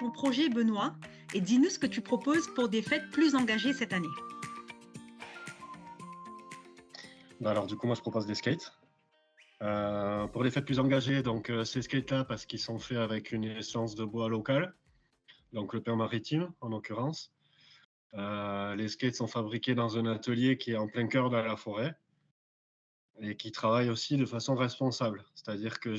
ton projet, Benoît, et dis-nous ce que tu proposes pour des fêtes plus engagées cette année. Alors du coup, moi je propose des skates. Pour les fêtes plus engagées, donc ces skates-là, parce qu'ils sont faits avec une essence de bois locale, donc le pin maritime en l'occurrence. Les skates sont fabriqués dans un atelier qui est en plein cœur de la forêt et qui travaille aussi de façon responsable. C'est-à-dire que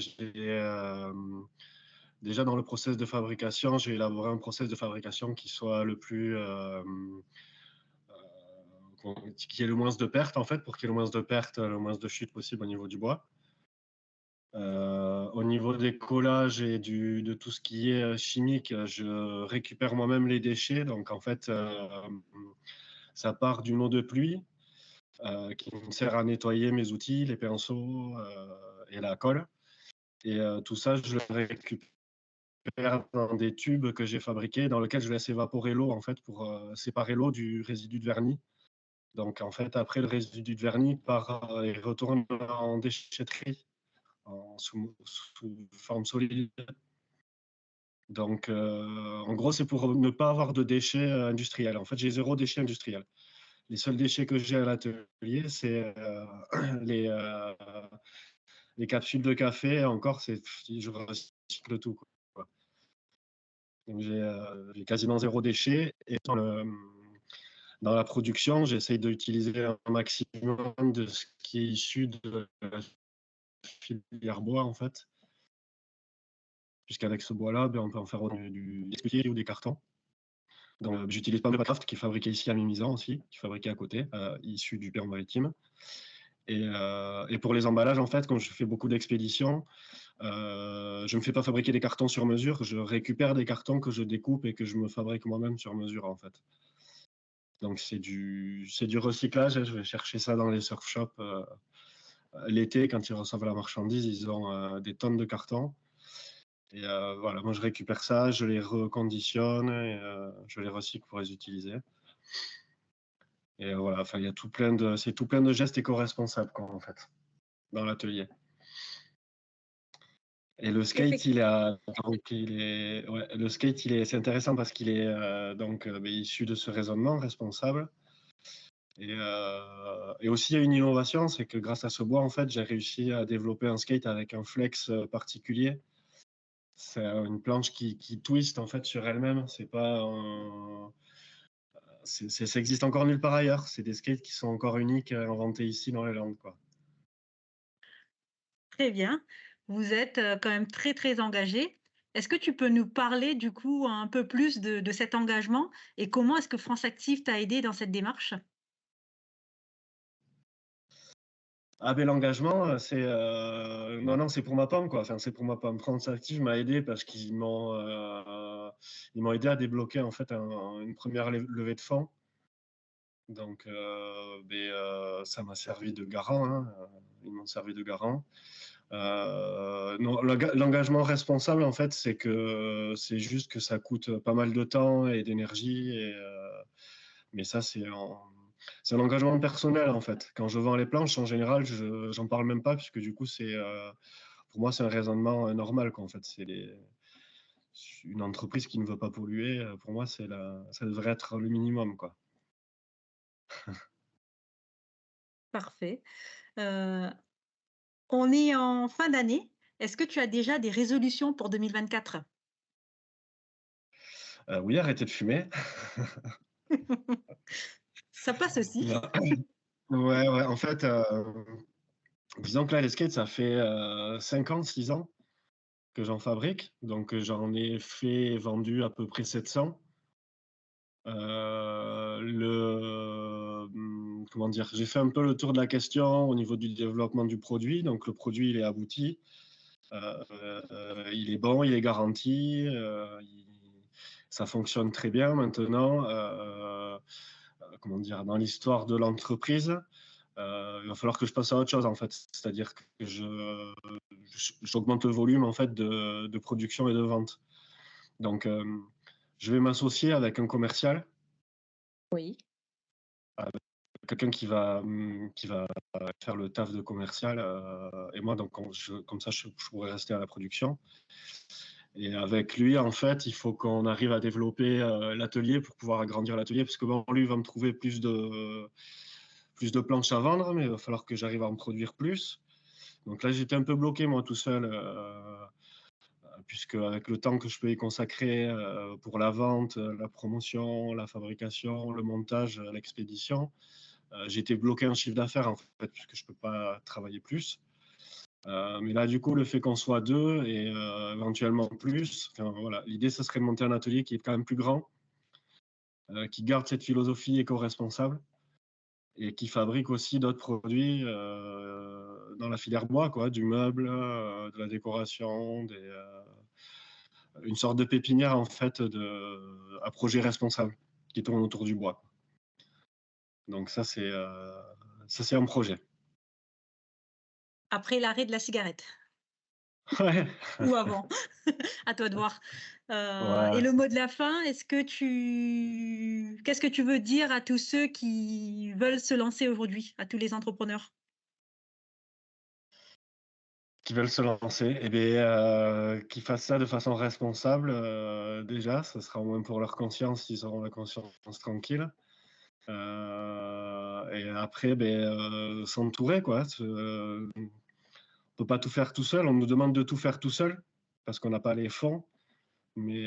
déjà dans le process de fabrication, j'ai élaboré un process de fabrication qui soit le plus qui ait le moins de pertes en fait, pour qu'il y ait le moins de pertes, le moins de chutes possible au niveau du bois. Au niveau des collages et de tout ce qui est chimique, je récupère moi-même les déchets. Donc en fait, ça part d'une eau de pluie qui me sert à nettoyer mes outils, les pinceaux et la colle. Et tout ça, je le récupère dans des tubes que j'ai fabriqués dans lesquels je laisse évaporer l'eau en fait pour séparer l'eau du résidu de vernis. Donc en fait, après le résidu de vernis part et retourne en déchetterie sous forme solide. Donc en gros, c'est pour ne pas avoir de déchets industriels. En fait, j'ai 0 déchet industriel. Les seuls déchets que j'ai à l'atelier, c'est les capsules de café. Encore, je recycle tout, quoi. Donc j'ai quasiment 0 déchet. Et dans la production, j'essaye d'utiliser un maximum de ce qui est issu de la filière bois, en fait. Puisqu'avec ce bois-là, on peut en faire du escalier ou des cartons. Donc, j'utilise pas de Craft qui est fabriqué ici à Mimizan aussi, qui est fabriqué à côté, issu du Père maritime. Et pour les emballages, en fait, quand je fais beaucoup d'expéditions, je ne me fais pas fabriquer des cartons sur mesure, je récupère des cartons que je découpe et que je me fabrique moi-même sur mesure, en fait. Donc, c'est du recyclage. Je vais chercher ça dans les surf shops. L'été, quand ils reçoivent la marchandise, ils ont des tonnes de cartons. Et voilà, moi je récupère ça, je les reconditionne et je les recycle pour les utiliser. Et voilà, enfin, il y a c'est tout plein de gestes éco-responsables, quoi, en fait, dans l'atelier. Et le skate, c'est intéressant parce qu'il est issu de ce raisonnement responsable. Et aussi, il y a une innovation, c'est que grâce à ce bois, en fait, j'ai réussi à développer un skate avec un flex particulier. C'est une planche qui twist en fait sur elle-même. C'est pas ça existe encore nulle part ailleurs. C'est des skates qui sont encore uniques, inventés ici dans les Landes, quoi. Très bien. Vous êtes quand même très, très engagé. Est-ce que tu peux nous parler du coup un peu plus de cet engagement et comment est-ce que France Active t'a aidé dans cette démarche? Ah ben l'engagement, non, c'est pour ma pomme, quoi. Enfin, c'est pour ma pomme. France Active m'a aidé parce qu'ils m'ont aidé à débloquer en fait une première levée de fonds. Donc, ça m'a servi de garant, hein. Ils m'ont servi de garant. Non, l'engagement responsable, en fait, c'est juste que ça coûte pas mal de temps et d'énergie. Mais ça, c'est un engagement personnel, en fait. Quand je vends les planches, en général, j'en parle même pas, puisque du coup, pour moi, c'est un raisonnement normal, quoi, en fait. Une entreprise qui ne veut pas polluer. Pour moi, ça devrait être le minimum, quoi. Parfait. On est en fin d'année. Est-ce que tu as déjà des résolutions pour 2024? Oui, arrêter de fumer. Ça passe aussi. Non. Ouais, en fait, disons que là, les skates, ça fait 5 ans, 6 ans que j'en fabrique. Donc, j'en ai vendu à peu près 700. Comment dire, j'ai fait un peu le tour de la question au niveau du développement du produit. Donc, le produit, il est abouti. Il est bon, il est garanti. Ça fonctionne très bien maintenant. Comment dire, dans l'histoire de l'entreprise, il va falloir que je passe à autre chose en fait. C'est-à-dire que j'augmente le volume en fait de production et de vente. Donc, je vais m'associer avec un commercial, Oui. quelqu'un qui va faire le taf de commercial, et moi donc comme ça je pourrais rester à la production. Et avec lui, en fait, il faut qu'on arrive à développer l'atelier pour pouvoir agrandir l'atelier, parce que bon, lui va me trouver plus de planches à vendre, mais il va falloir que j'arrive à en produire plus. Donc là, j'étais un peu bloqué, moi, tout seul, puisque avec le temps que je peux y consacrer pour la vente, la promotion, la fabrication, le montage, l'expédition, j'étais bloqué en chiffre d'affaires, en fait, puisque je ne peux pas travailler plus. Mais là, du coup, le fait qu'on soit deux et éventuellement plus, voilà, l'idée, ce serait de monter un atelier qui est quand même plus grand, qui garde cette philosophie éco-responsable et qui fabrique aussi d'autres produits dans la filière bois, quoi, du meuble, de la décoration, une sorte de pépinière, en fait, à projet responsable qui tourne autour du bois. Donc ça, c'est un projet. Après l'arrêt de la cigarette Ouais, ou avant? À toi de voir. Et ouais. le mot de la fin, qu'est-ce que tu veux dire à tous ceux qui veulent se lancer aujourd'hui, à tous les entrepreneurs? Qui veulent se lancer, eh bien, qu'ils fassent ça de façon responsable, déjà, ce sera au moins pour leur conscience, ils auront la conscience tranquille. Et après, s'entourer, quoi. On peut pas tout faire tout seul. On nous demande de tout faire tout seul parce qu'on n'a pas les fonds. Mais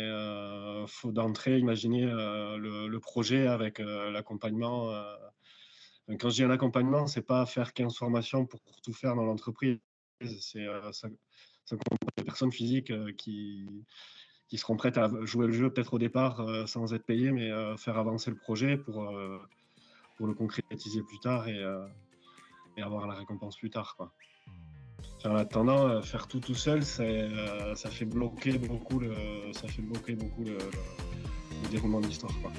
faut d'entrée imaginer le projet avec l'accompagnement. Quand je dis un accompagnement, c'est pas faire 15 formations pour tout faire dans l'entreprise. C'est ça comprend des personnes physiques qui seront prêtes à jouer le jeu peut-être au départ sans être payées, mais faire avancer le projet pour le concrétiser plus tard et avoir la récompense plus tard, quoi. En attendant, faire tout seul, ça fait bloquer beaucoup le déroulement de l'histoire, quoi.